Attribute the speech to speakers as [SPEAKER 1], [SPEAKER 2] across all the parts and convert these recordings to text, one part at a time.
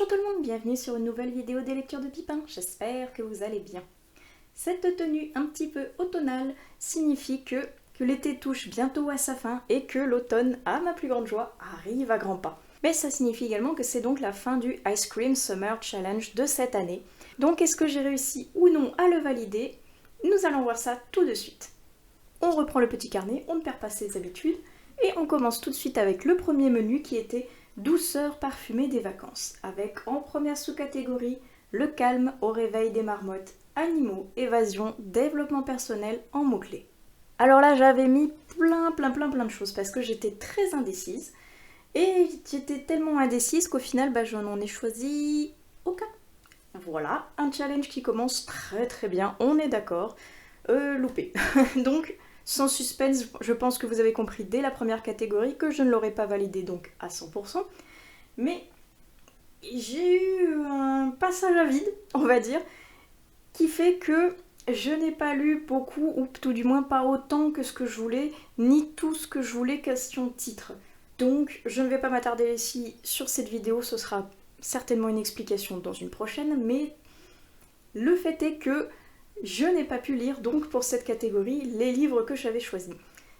[SPEAKER 1] Bonjour tout le monde, bienvenue sur une nouvelle vidéo des lectures de Pipin, j'espère que vous allez bien. Cette tenue un petit peu automnale signifie que l'été touche bientôt à sa fin et que l'automne, à ma plus grande joie, arrive à grands pas. Mais ça signifie également que c'est donc la fin du Ice Cream Summer Challenge de cette année. Donc est-ce que j'ai réussi ou non à le valider? Nous allons voir ça tout de suite. On reprend le petit carnet, on ne perd pas ses habitudes et on commence tout de suite avec le premier menu qui était douceur parfumée des vacances, avec en première sous-catégorie le calme au réveil des marmottes, animaux, évasion, développement personnel en mots-clés. Alors là j'avais mis plein de choses parce que j'étais très indécise et j'étais tellement indécise qu'au final je n'en ai choisi aucun. Voilà, un challenge qui commence très bien, on est d'accord, loupé. Donc sans suspense, je pense que vous avez compris dès la première catégorie que je ne l'aurais pas validé donc à 100%. Mais j'ai eu un passage à vide, on va dire, qui fait que je n'ai pas lu beaucoup, ou tout du moins pas autant que ce que je voulais, ni tout ce que je voulais question titre. Donc je ne vais pas m'attarder ici sur cette vidéo, ce sera certainement une explication dans une prochaine, mais le fait est que je n'ai pas pu lire donc pour cette catégorie les livres que j'avais choisis.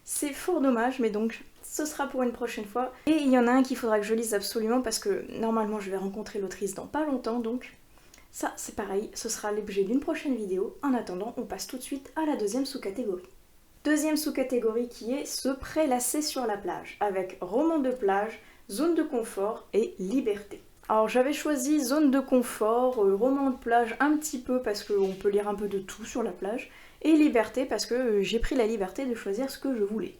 [SPEAKER 1] C'est fort dommage, mais donc ce sera pour une prochaine fois. Et il y en a un qu'il faudra que je lise absolument parce que normalement je vais rencontrer l'autrice dans pas longtemps, donc ça c'est pareil, ce sera l'objet d'une prochaine vidéo. En attendant, on passe tout de suite à la deuxième sous-catégorie. Deuxième sous-catégorie qui est se prélasser sur la plage, avec roman de plage, zone de confort et liberté. Alors j'avais choisi zone de confort, roman de plage un petit peu parce qu'on peut lire un peu de tout sur la plage, et liberté parce que j'ai pris la liberté de choisir ce que je voulais.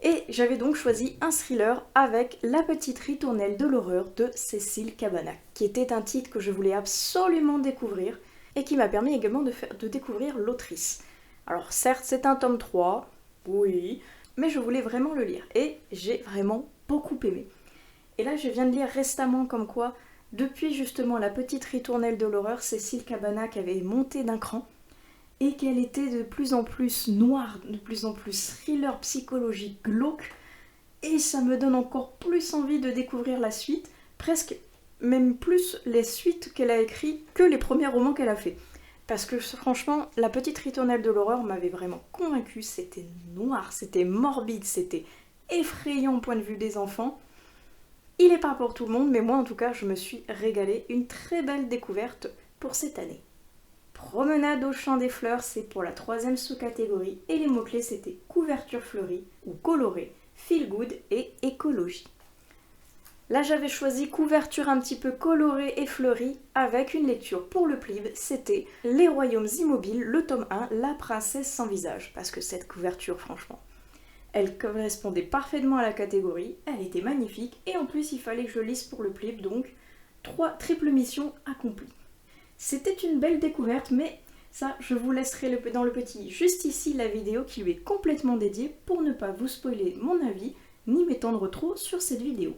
[SPEAKER 1] Et j'avais donc choisi un thriller avec La petite ritournelle de l'horreur de Cécile Cabanas, qui était un titre que je voulais absolument découvrir et qui m'a permis également de découvrir l'autrice. Alors certes c'est un tome 3, oui, mais je voulais vraiment le lire et j'ai vraiment beaucoup aimé. Et là, je viens de lire récemment comme quoi, depuis justement La petite ritournelle de l'horreur, Cécile Cabanas avait monté d'un cran et qu'elle était de plus en plus noire, de plus en plus thriller psychologique glauque. Et ça me donne encore plus envie de découvrir la suite, presque même plus les suites qu'elle a écrites que les premiers romans qu'elle a fait. Parce que franchement, La petite ritournelle de l'horreur m'avait vraiment convaincue. C'était noir, c'était morbide, c'était effrayant au point de vue des enfants. Il n'est pas pour tout le monde, mais moi en tout cas je me suis régalée. Une très belle découverte pour cette année. Promenade au champ des fleurs, c'est pour la troisième sous-catégorie et les mots-clés c'était couverture fleurie ou colorée, feel good et écologie. Là j'avais choisi couverture un petit peu colorée et fleurie avec une lecture pour le plib, c'était Les royaumes immobiles, le tome 1, La princesse sans visage, parce que cette couverture franchement, elle correspondait parfaitement à la catégorie, elle était magnifique et en plus il fallait que je lise pour le plib, donc 3 triples missions accomplies. C'était une belle découverte, mais ça je vous laisserai dans le petit juste ici la vidéo qui lui est complètement dédiée pour ne pas vous spoiler mon avis ni m'étendre trop sur cette vidéo.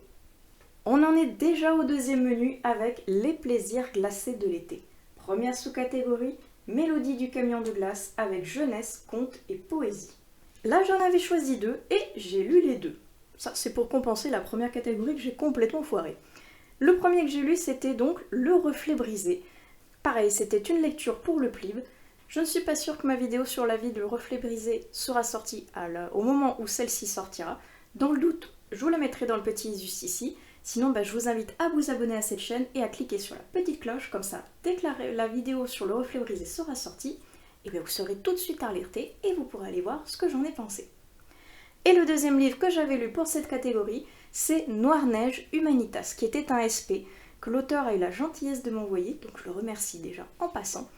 [SPEAKER 1] On en est déjà au deuxième menu avec les plaisirs glacés de l'été. Première sous-catégorie, mélodie du camion de glace avec jeunesse, conte et poésie. Là j'en avais choisi 2 et j'ai lu les 2. Ça c'est pour compenser la première catégorie que j'ai complètement foirée. Le premier que j'ai lu c'était donc Le reflet brisé. Pareil, c'était une lecture pour le plib. Je ne suis pas sûre que ma vidéo sur la vie de Le reflet brisé sera sortie au moment où celle-ci sortira. Dans le doute, je vous la mettrai dans le petit juste ici. Sinon je vous invite à vous abonner à cette chaîne et à cliquer sur la petite cloche, comme ça dès que la vidéo sur Le reflet brisé sera sortie, et bien vous serez tout de suite alerté et vous pourrez aller voir ce que j'en ai pensé. Et le deuxième livre que j'avais lu pour cette catégorie, c'est Noir-Neige Humanitas, qui était un SP, que l'auteur a eu la gentillesse de m'envoyer, donc je le remercie déjà en passant,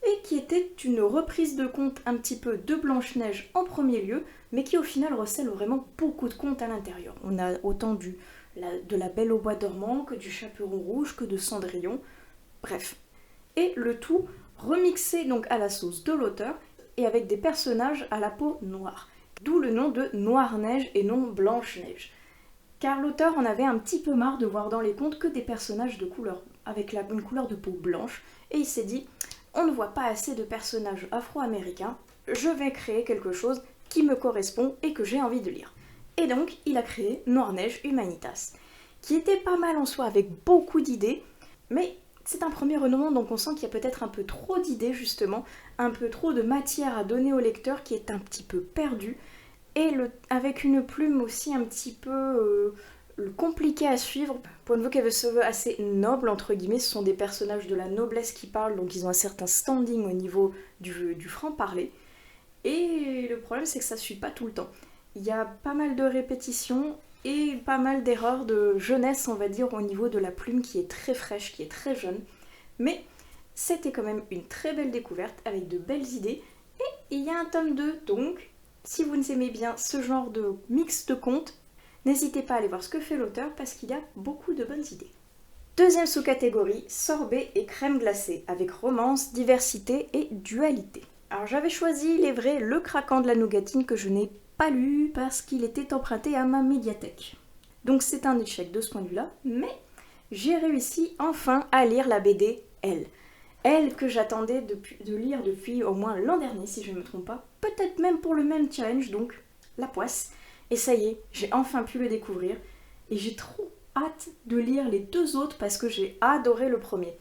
[SPEAKER 1] et qui était une reprise de contes un petit peu de Blanche-Neige en premier lieu, mais qui au final recèle vraiment beaucoup de contes à l'intérieur. On a autant de la Belle au bois dormant, que du Chaperon rouge, que de Cendrillon, bref. Et le tout remixé donc à la sauce de l'auteur et avec des personnages à la peau noire. D'où le nom de Noir-Neige et non Blanche-Neige. Car l'auteur en avait un petit peu marre de voir dans les contes que des personnages de couleur, avec une couleur de peau blanche, et il s'est dit, on ne voit pas assez de personnages afro-américains, je vais créer quelque chose qui me correspond et que j'ai envie de lire. Et donc il a créé Noir-Neige Humanitas, qui était pas mal en soi avec beaucoup d'idées, Mais c'est un premier renouement, donc on sent qu'il y a peut-être un peu trop d'idées justement, un peu trop de matière à donner au lecteur qui est un petit peu perdu, et avec une plume aussi un petit peu compliquée à suivre. Point de vue qu'elle se veut assez noble, entre guillemets, ce sont des personnages de la noblesse qui parlent, donc ils ont un certain standing au niveau du franc-parler. Et le problème c'est que ça ne suit pas tout le temps. Il y a pas mal de répétitions et pas mal d'erreurs de jeunesse, on va dire, au niveau de la plume qui est très fraîche, qui est très jeune. Mais c'était quand même une très belle découverte avec de belles idées. Et il y a un tome 2, donc si vous aimez bien ce genre de mix de contes, n'hésitez pas à aller voir ce que fait l'auteur parce qu'il y a beaucoup de bonnes idées. Deuxième sous-catégorie, sorbet et crème glacée, avec romance, diversité et dualité. Alors j'avais choisi, il est vrai, Le Craquant de la Nougatine que je n'ai pas lu parce qu'il était emprunté à ma médiathèque. Donc c'est un échec de ce point de vue-là, mais j'ai réussi enfin à lire la BD Elle. Elle que j'attendais de lire depuis au moins l'an dernier, si je ne me trompe pas. Peut-être même pour le même challenge, donc la poisse. Et ça y est, j'ai enfin pu le découvrir. Et j'ai trop hâte de lire les deux autres parce que j'ai adoré le premier.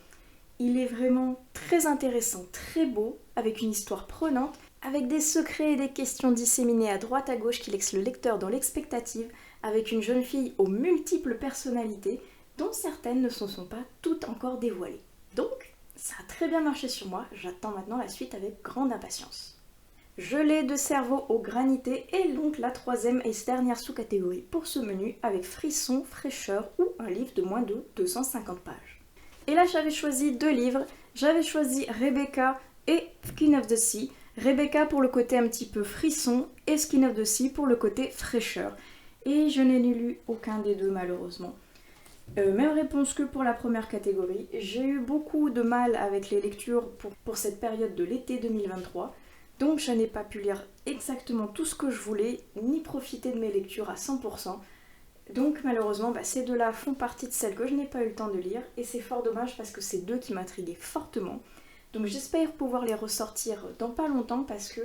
[SPEAKER 1] Il est vraiment très intéressant, très beau, avec une histoire prenante, avec des secrets et des questions disséminées à droite à gauche qui laissent le lecteur dans l'expectative, avec une jeune fille aux multiples personnalités, dont certaines ne se sont pas toutes encore dévoilées. Donc, ça a très bien marché sur moi, j'attends maintenant la suite avec grande impatience. Gelée de cerveau au granité est donc la troisième et dernière sous-catégorie pour ce menu avec frisson, fraîcheur ou un livre de moins de 250 pages. Et là j'avais choisi deux livres, j'avais choisi Rebecca et Skin of the Sea. Rebecca pour le côté un petit peu frisson et Skin of the Sea pour le côté fraîcheur. Et je n'ai lu aucun des deux malheureusement. Même réponse que pour la première catégorie. J'ai eu beaucoup de mal avec les lectures pour cette période de l'été 2023. Donc je n'ai pas pu lire exactement tout ce que je voulais, ni profiter de mes lectures à 100%. Donc malheureusement, ces deux-là font partie de celles que je n'ai pas eu le temps de lire. Et c'est fort dommage parce que c'est deux qui m'intriguaient fortement. Donc j'espère pouvoir les ressortir dans pas longtemps parce que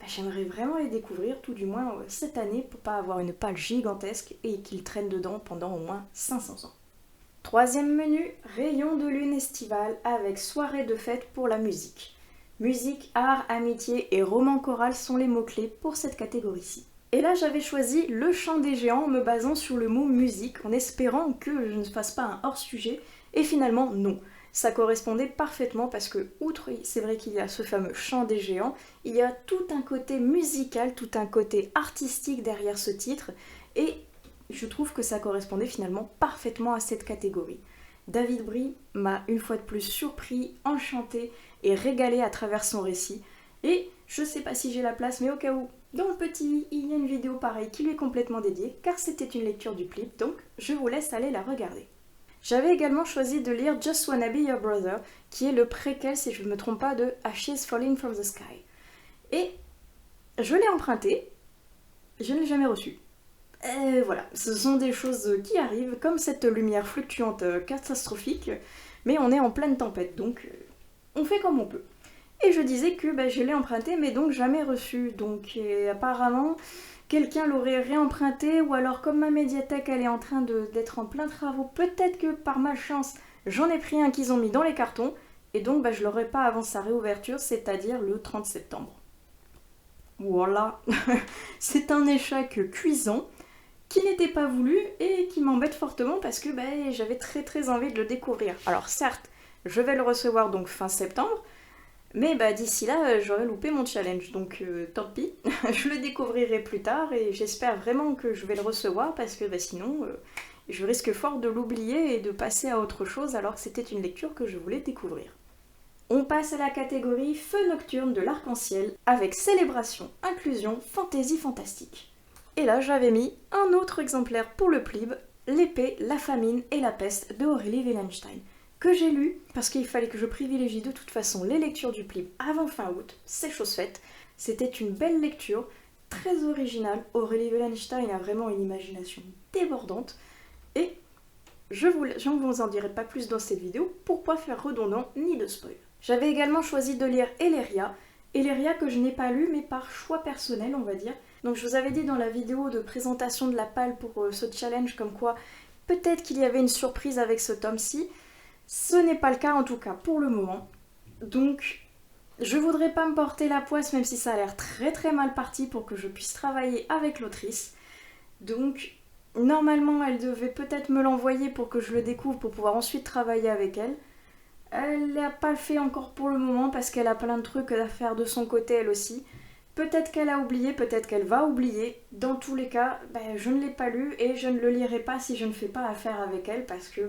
[SPEAKER 1] j'aimerais vraiment les découvrir, tout du moins cette année, pour pas avoir une palle gigantesque et qu'ils traînent dedans pendant au moins 500 ans. Troisième menu, rayon de lune estivale avec soirée de fête pour la musique. Musique, art, amitié et roman choral sont les mots-clés pour cette catégorie-ci. Et là j'avais choisi Le Chant des Géants en me basant sur le mot musique, en espérant que je ne fasse pas un hors-sujet, et finalement non. Ça correspondait parfaitement parce que, outre, c'est vrai qu'il y a ce fameux chant des géants, il y a tout un côté musical, tout un côté artistique derrière ce titre, et je trouve que ça correspondait finalement parfaitement à cette catégorie. David Brie m'a une fois de plus surpris, enchanté et régalé à travers son récit, et je sais pas si j'ai la place, mais au cas où, dans le petit, il y a une vidéo pareille qui lui est complètement dédiée, car c'était une lecture du clip, donc je vous laisse aller la regarder. J'avais également choisi de lire Just Wanna Be Your Brother, qui est le préquel, si je ne me trompe pas, de Ashes Falling from the Sky. Et je l'ai emprunté, je ne l'ai jamais reçu. Et voilà, ce sont des choses qui arrivent, comme cette lumière fluctuante catastrophique, mais on est en pleine tempête, donc on fait comme on peut. Et je disais que je l'ai emprunté, mais donc jamais reçu, donc apparemment quelqu'un l'aurait réemprunté, ou alors comme ma médiathèque elle est en train d'être en plein travaux, peut-être que par malchance j'en ai pris un qu'ils ont mis dans les cartons, et donc je l'aurai pas avant sa réouverture, c'est-à-dire le 30 septembre. Voilà, c'est un échec cuisant, qui n'était pas voulu et qui m'embête fortement parce que j'avais très très envie de le découvrir. Alors certes, je vais le recevoir donc fin septembre, mais d'ici là, j'aurais loupé mon challenge, donc tant pis, je le découvrirai plus tard et j'espère vraiment que je vais le recevoir parce que sinon, je risque fort de l'oublier et de passer à autre chose alors que c'était une lecture que je voulais découvrir. On passe à la catégorie Feu nocturne de l'arc-en-ciel avec célébration, inclusion, fantaisie fantastique. Et là, j'avais mis un autre exemplaire pour le plib, L'épée, la famine et la peste de Aurélie Wellenstein, que j'ai lu parce qu'il fallait que je privilégie de toute façon les lectures du plib avant fin août, c'est chose faite. C'était une belle lecture, très originale. Aurélie Wellenstein a vraiment une imagination débordante et je ne vous en dirai pas plus dans cette vidéo pour pas faire redondant ni de spoil. J'avais également choisi de lire Eléria que je n'ai pas lu mais par choix personnel on va dire. Donc je vous avais dit dans la vidéo de présentation de la palle pour ce challenge comme quoi peut-être qu'il y avait une surprise avec ce tome-ci. Ce n'est pas le cas en tout cas pour le moment. Donc je voudrais pas me porter la poisse même si ça a l'air très très mal parti pour que je puisse travailler avec l'autrice. Donc normalement elle devait peut-être me l'envoyer pour que je le découvre pour pouvoir ensuite travailler avec elle. Elle l'a pas fait encore pour le moment parce qu'elle a plein de trucs à faire de son côté elle aussi. Peut-être qu'elle a oublié, peut-être qu'elle va oublier. Dans tous les cas, je ne l'ai pas lu et je ne le lirai pas si je ne fais pas affaire avec elle parce que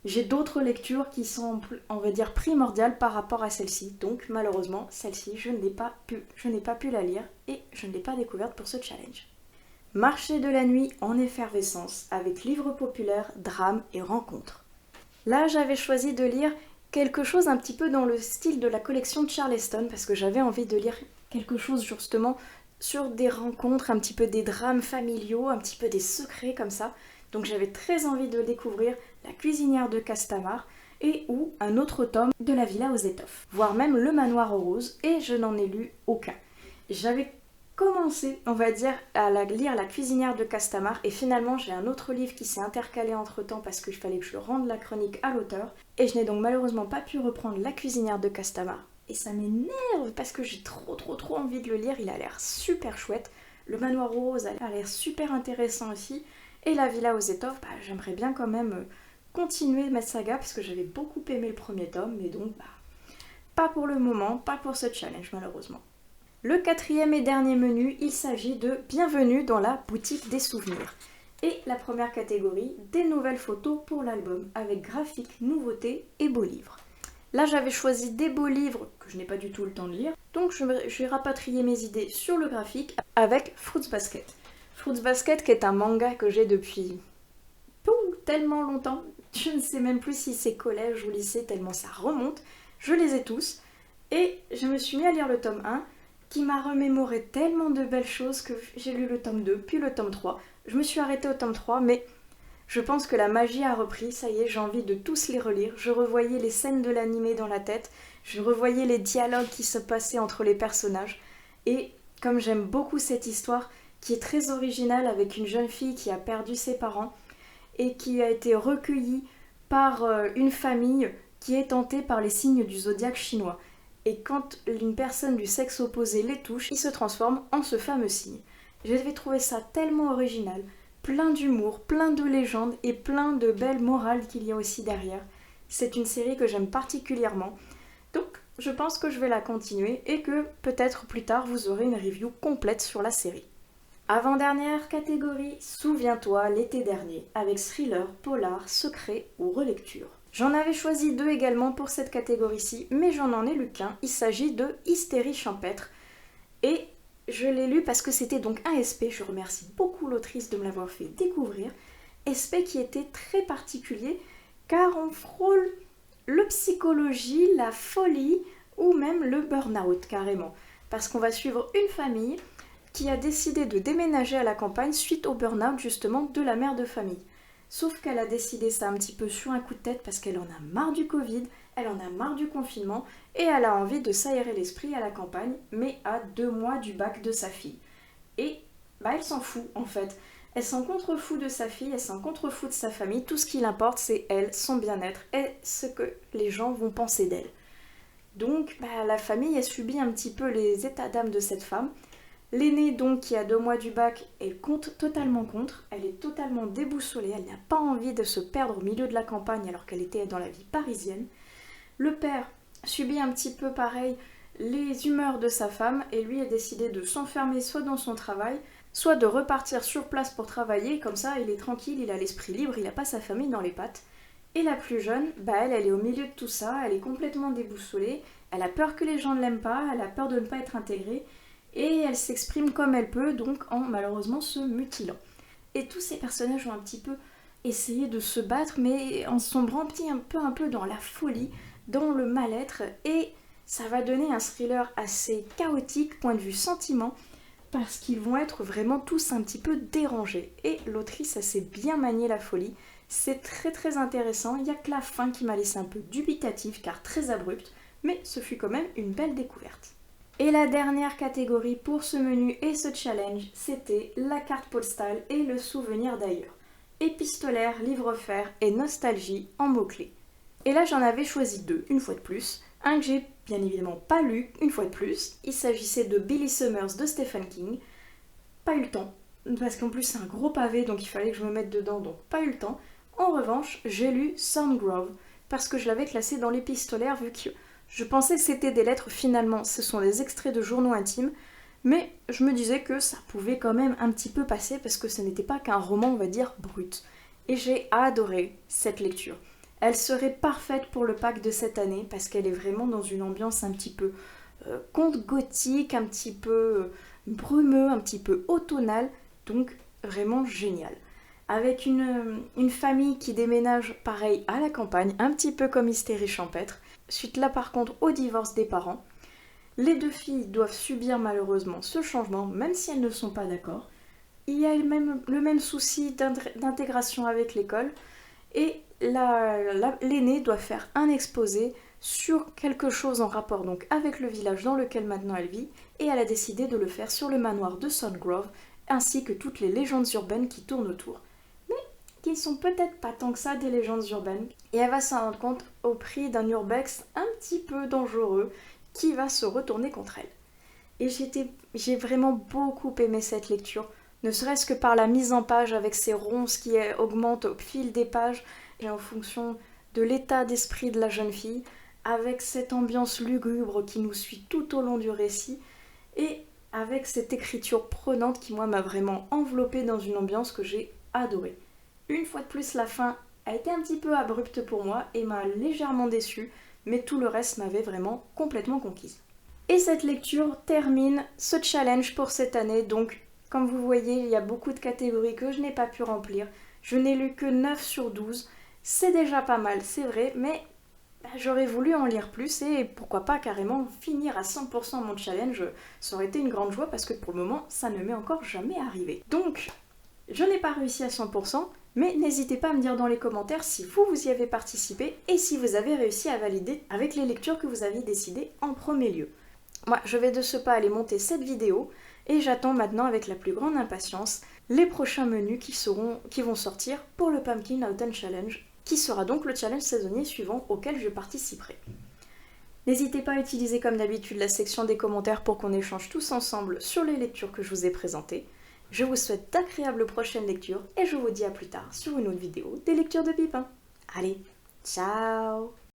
[SPEAKER 1] j'ai d'autres lectures qui sont, on va dire, primordiales par rapport à celle-ci. Donc malheureusement, celle-ci, je n'ai pas pu la lire et je ne l'ai pas découverte pour ce challenge. Marché de la nuit en effervescence avec livres populaires, drames et rencontres. Là, j'avais choisi de lire quelque chose un petit peu dans le style de la collection de Charleston parce que j'avais envie de lire quelque chose justement sur des rencontres, un petit peu des drames familiaux, un petit peu des secrets comme ça. Donc j'avais très envie de découvrir La cuisinière de Castamar et ou un autre tome de La Villa aux étoffes, voire même Le Manoir aux roses, et je n'en ai lu aucun. J'avais commencé, on va dire, à lire La cuisinière de Castamar et finalement j'ai un autre livre qui s'est intercalé entre temps parce qu'il fallait que je rende la chronique à l'auteur et je n'ai donc malheureusement pas pu reprendre La cuisinière de Castamar et ça m'énerve parce que j'ai trop envie de le lire, il a l'air super chouette. Le Manoir aux roses a l'air super intéressant aussi et La Villa aux étoffes, j'aimerais bien quand même continuer ma saga parce que j'avais beaucoup aimé le premier tome mais donc pas pour le moment, pas pour ce challenge malheureusement. Le quatrième et dernier menu, il s'agit de Bienvenue dans la boutique des souvenirs. Et la première catégorie, des nouvelles photos pour l'album, avec graphiques, nouveautés et beaux livres. Là j'avais choisi des beaux livres que je n'ai pas du tout le temps de lire, donc je vais rapatrier mes idées sur le graphique avec Fruits Basket. Fruits Basket qui est un manga que j'ai depuis tellement longtemps, je ne sais même plus si c'est collège ou lycée tellement ça remonte, je les ai tous, et je me suis mis à lire le tome 1, qui m'a remémoré tellement de belles choses que j'ai lu le tome 2, puis le tome 3. Je me suis arrêtée au tome 3, mais je pense que la magie a repris, ça y est, j'ai envie de tous les relire. Je revoyais les scènes de l'animé dans la tête, je revoyais les dialogues qui se passaient entre les personnages, et comme j'aime beaucoup cette histoire, qui est très originale avec une jeune fille qui a perdu ses parents, et qui a été recueillie par une famille qui est tentée par les signes du zodiaque chinois. Et quand une personne du sexe opposé les touche, ils se transforment en ce fameux signe. J'avais trouvé ça tellement original, plein d'humour, plein de légendes et plein de belles morales qu'il y a aussi derrière. C'est une série que j'aime particulièrement, donc je pense que je vais la continuer et que peut-être plus tard vous aurez une review complète sur la série. Avant-dernière catégorie, Souviens-toi l'été dernier, avec thriller, polar, secret ou relecture. J'en avais choisi 2 également pour cette catégorie-ci, mais j'en ai lu qu'un. Il s'agit de Hystérie champêtre. Et je l'ai lu parce que c'était donc un SP. Je remercie beaucoup l'autrice de me l'avoir fait découvrir. SP qui était très particulier car on frôle le psychologie, la folie ou même le burn-out carrément. Parce qu'on va suivre une famille qui a décidé de déménager à la campagne suite au burn-out justement de la mère de famille. Sauf qu'elle a décidé ça un petit peu sur un coup de tête parce qu'elle en a marre du Covid, elle en a marre du confinement et elle a envie de s'aérer l'esprit à la campagne, mais à 2 mois du bac de sa fille. Et elle s'en fout en fait. Elle s'en contrefout de sa fille, elle s'en contrefout de sa famille. Tout ce qui l'importe c'est elle, son bien-être et ce que les gens vont penser d'elle. Donc la famille a subi un petit peu les états d'âme de cette femme. L'aînée donc qui a 2 mois du bac, elle compte totalement contre, elle est totalement déboussolée, elle n'a pas envie de se perdre au milieu de la campagne alors qu'elle était dans la vie parisienne. Le père subit un petit peu pareil les humeurs de sa femme et lui a décidé de s'enfermer soit dans son travail, soit de repartir sur place pour travailler, comme ça il est tranquille, il a l'esprit libre, il n'a pas sa famille dans les pattes. Et la plus jeune, elle est au milieu de tout ça, elle est complètement déboussolée, elle a peur que les gens ne l'aiment pas, elle a peur de ne pas être intégrée, et elle s'exprime comme elle peut, donc en malheureusement se mutilant. Et tous ces personnages ont un petit peu essayé de se battre, mais en sombrant un peu dans la folie, dans le mal-être, et ça va donner un thriller assez chaotique, point de vue sentiment, parce qu'ils vont être vraiment tous un petit peu dérangés. Et l'autrice, elle sait bien manier la folie, c'est très intéressant, il n'y a que la fin qui m'a laissé un peu dubitative, car très abrupte, mais ce fut quand même une belle découverte. Et la dernière catégorie pour ce menu et ce challenge, c'était la carte postale et le souvenir d'ailleurs. Épistolaire, livre offert et nostalgie en mots-clés. Et là j'en avais choisi deux, une fois de plus. Un que j'ai bien évidemment pas lu, une fois de plus. Il s'agissait de Billy Summers de Stephen King. Pas eu le temps, parce qu'en plus c'est un gros pavé, donc il fallait que je me mette dedans, donc pas eu le temps. En revanche, j'ai lu Soundgrove, parce que je l'avais classé dans l'épistolaire, vu que je pensais que c'était des lettres, finalement ce sont des extraits de journaux intimes, mais je me disais que ça pouvait quand même un petit peu passer, parce que ce n'était pas qu'un roman, on va dire, brut. Et j'ai adoré cette lecture. Elle serait parfaite pour le Pâques de cette année, parce qu'elle est vraiment dans une ambiance un petit peu conte gothique, un petit peu brumeux, un petit peu automnal, donc vraiment génial. Avec une famille qui déménage pareil à la campagne, un petit peu comme Hystérie champêtre. Suite là par contre au divorce des parents. Les deux filles doivent subir malheureusement ce changement, même si elles ne sont pas d'accord. Il y a le même souci d'intégration avec l'école. Et l'aînée doit faire un exposé sur quelque chose en rapport donc avec le village dans lequel maintenant elle vit, et elle a décidé de le faire sur le manoir de Soundgrove, ainsi que toutes les légendes urbaines qui tournent autour. Mais qui ne sont peut-être pas tant que ça des légendes urbaines, et elle va s'en rendre compte au prix d'un urbex un petit peu dangereux qui va se retourner contre elle. Et j'ai vraiment beaucoup aimé cette lecture, ne serait-ce que par la mise en page avec ces ronces qui augmentent au fil des pages et en fonction de l'état d'esprit de la jeune fille, avec cette ambiance lugubre qui nous suit tout au long du récit et avec cette écriture prenante qui moi m'a vraiment enveloppée dans une ambiance que j'ai adorée. Une fois de plus, la fin a été un petit peu abrupte pour moi et m'a légèrement déçue, mais tout le reste m'avait vraiment complètement conquise. Et cette lecture termine ce challenge pour cette année, donc comme vous voyez, il y a beaucoup de catégories que je n'ai pas pu remplir. Je n'ai lu que 9 sur 12, c'est déjà pas mal, c'est vrai, mais j'aurais voulu en lire plus et pourquoi pas carrément finir à 100% mon challenge, ça aurait été une grande joie parce que pour le moment, ça ne m'est encore jamais arrivé. Donc, je n'ai pas réussi à 100%, mais n'hésitez pas à me dire dans les commentaires si vous y avez participé et si vous avez réussi à valider avec les lectures que vous aviez décidées en premier lieu. Moi, je vais de ce pas aller monter cette vidéo et j'attends maintenant avec la plus grande impatience les prochains menus qui vont sortir pour le Pumpkin Autumn Challenge, qui sera donc le challenge saisonnier suivant auquel je participerai. N'hésitez pas à utiliser comme d'habitude la section des commentaires pour qu'on échange tous ensemble sur les lectures que je vous ai présentées. Je vous souhaite d'agréables prochaines lectures et je vous dis à plus tard sur une autre vidéo des lectures de Pipin. Allez, ciao!